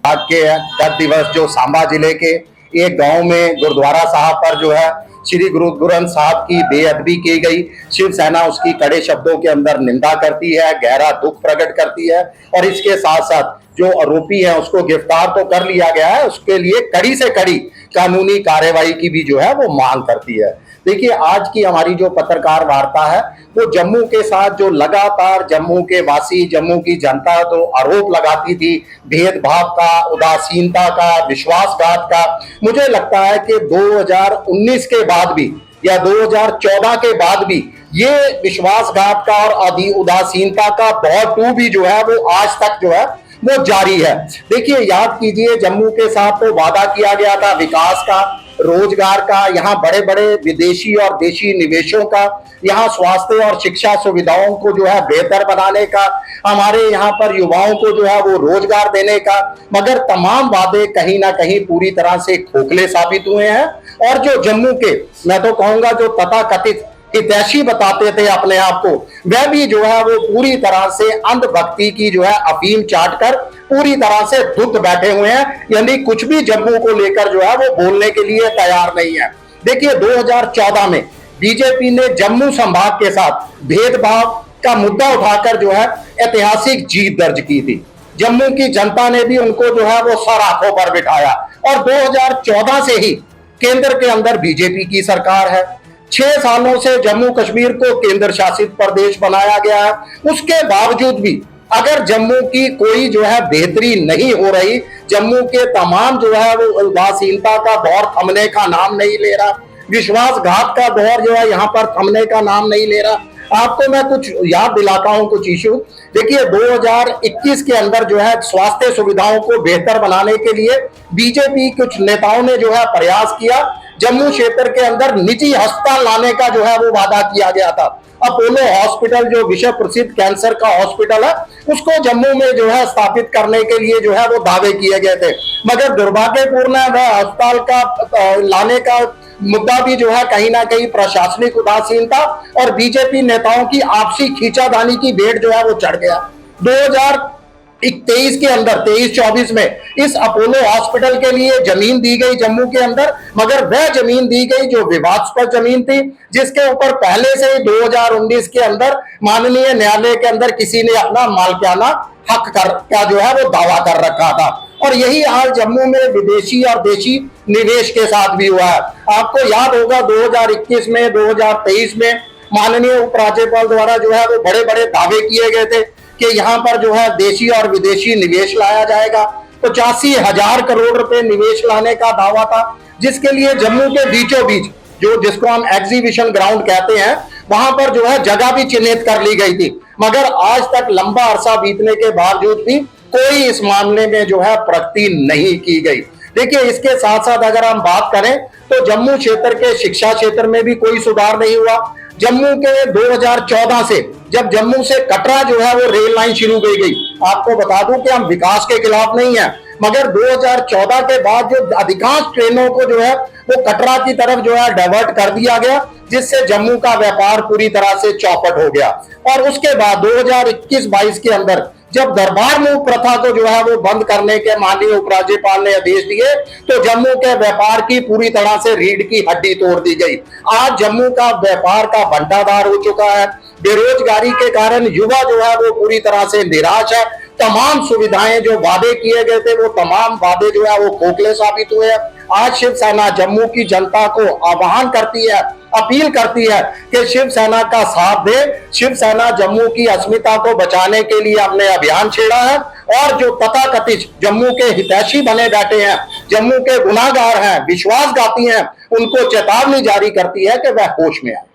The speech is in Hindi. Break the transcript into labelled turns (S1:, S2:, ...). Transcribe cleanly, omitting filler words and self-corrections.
S1: आज के 10 दिवस जो सांबा जिले के एक गांव में गुरुद्वारा साहब पर जो है श्री गुरु ग्रंथ साहब की बेअदबी की गई। शिवसेना उसकी कड़े शब्दों के अंदर निंदा करती है, गहरा दुख प्रकट करती है और इसके साथ साथ जो आरोपी है उसको गिरफ्तार तो कर लिया गया है, उसके लिए कड़ी से कड़ी कानूनी कार्रवाई की भी जो है वो मांग करती है। देखिए, आज की हमारी जो पत्रकार वार्ता है वो जम्मू के साथ जो लगातार जम्मू के वासी, जम्मू की जनता तो आरोप लगाती थी भेदभाव का, उदासीनता का, विश्वासघात का, मुझे लगता है कि 2019 के बाद भी या 2014 के बाद भी ये विश्वासघात का और उदासीनता का दौर टू भी जो है वो आज तक जो है वो जारी है। देखिए, याद कीजिए, जम्मू के साथ तो वादा किया गया था विकास का, रोजगार का, यहाँ बड़े बड़े विदेशी और देशी निवेशों का, यहाँ स्वास्थ्य और शिक्षा सुविधाओं को जो है बेहतर बनाने का, हमारे यहाँ पर युवाओं को जो है वो रोजगार देने का, मगर तमाम वादे कहीं ना कहीं पूरी तरह से खोखले साबित हुए हैं। और जो जम्मू के, मैं तो कहूंगा, जो तथाकथित हितैषी बताते थे अपने आप को, वह भी जो है वो पूरी तरह से अंधभक्ति की जो है अफीम चाट कर पूरी तरह से धुत बैठे हुए हैं, यानी कुछ भी जम्मू को लेकर जो है वो बोलने के लिए तैयार नहीं है। देखिए, 2014 में बीजेपी ने जम्मू संभाग के साथ भेदभाव का मुद्दा उठाकर जो है ऐतिहासिक जीत दर्ज की थी। जम्मू की जनता ने भी उनको जो है वो सर आंखों पर बिठाया और 2014 से ही केंद्र के अंदर बीजेपी की सरकार है। 6 सालों से जम्मू कश्मीर को केंद्र शासित प्रदेश बनाया गया है। उसके बावजूद भी अगर जम्मू की कोई जो है बेहतरी नहीं हो रही, जम्मू के तमाम जो है वो उदासीनता का दौर थमने का नाम नहीं ले रहा, विश्वासघात का दौर जो है यहाँ पर थमने का नाम नहीं ले रहा। आपको मैं कुछ याद दिलाता हूं, कुछ इशू। देखिए, 2021 के अंदर जो है स्वास्थ्य सुविधाओं को बेहतर बनाने के लिए बीजेपी कुछ नेताओं ने जो है प्रयास किया। जम्मू क्षेत्र के अंदर निजी अस्पताल लाने का जो है वो वादा किया गया था। अपोलो हॉस्पिटल, जो विश्व प्रसिद्ध कैंसर का हॉस्पिटल है, उसको जम्मू में जो है स्थापित करने के लिए जो है वो दावे किए गए थे, मगर दुर्भाग्यपूर्ण है वह अस्पताल का लाने का मुद्दा भी जो है कहीं ना कहीं प्रशासनिक उदासीनता और बीजेपी नेताओं की आपसी खींचातानी की भेंट जो है वो चढ़ गया। 2023 के अंदर 23-24 में इस अपोलो हॉस्पिटल के लिए जमीन दी गई जम्मू के अंदर, मगर वह जमीन दी गई जो विवादास्पद जमीन थी, जिसके ऊपर पहले से ही 2019 के अंदर माननीय न्यायालय के अंदर किसी ने अपना मालिकाना हक का जो है वो दावा कर रखा था। और यही हाल जम्मू में विदेशी और देशी निवेश के साथ भी हुआ है। आपको याद होगा 2021 में, 2023 में माननीय उपराज्यपाल द्वारा जो है वो बड़े बड़े दावे किए गए थे कि यहाँ पर जो है देशी और विदेशी निवेश लाया जाएगा। 85,000 करोड़ रुपए निवेश लाने का दावा था, जिसके लिए जम्मू के बीचों बीच जो जिसको हम एग्जीबिशन ग्राउंड कहते हैं, वहां पर जो है जगह भी चिन्हित कर ली गई थी, मगर आज तक लंबा अरसा बीतने के बावजूद भी कोई इस मामले में जो है प्रगति नहीं की गई। देखिए, इसके साथ साथ अगर हम बात करें तो जम्मू क्षेत्र के शिक्षा क्षेत्र में भी कोई सुधार नहीं हुआ। जम्मू के 2014 से जब जम्मू से कटरा जो है वो रेल लाइन शुरू की गई, आपको बता दूं कि हम विकास के खिलाफ नहीं है, मगर 2014 के बाद जो अधिकांश ट्रेनों को जो है वो कटरा की तरफ जो है डाइवर्ट कर दिया गया, जिससे जम्मू का व्यापार पूरी तरह से चौपट हो गया। और उसके बाद 2021-22 के अंदर जब दरबार मूव प्रथा को जो है वो बंद करने के माननीय उपराज्यपाल ने आदेश दिए, तो जम्मू के व्यापार की पूरी तरह से रीढ़ की हड्डी तोड़ दी गई। आज जम्मू का व्यापार का भंडार हो चुका है। बेरोजगारी के कारण युवा जो है वो पूरी तरह से निराश है। तमाम सुविधाएं जो वादे किए गए थे, वो तमाम वादे जो है वो खोखले साबित हुए हैं। आज शिवसेना जम्मू की जनता को आह्वान करती है, अपील करती है कि शिवसेना का साथ दे। शिवसेना जम्मू की अस्मिता को बचाने के लिए हमने अभियान छेड़ा है और जो तथाकथित जम्मू के हितैषी बने बैठे हैं, जम्मू के गुनाहगार हैं, विश्वासघाती हैं, उनको चेतावनी जारी करती है कि वह होश में आए।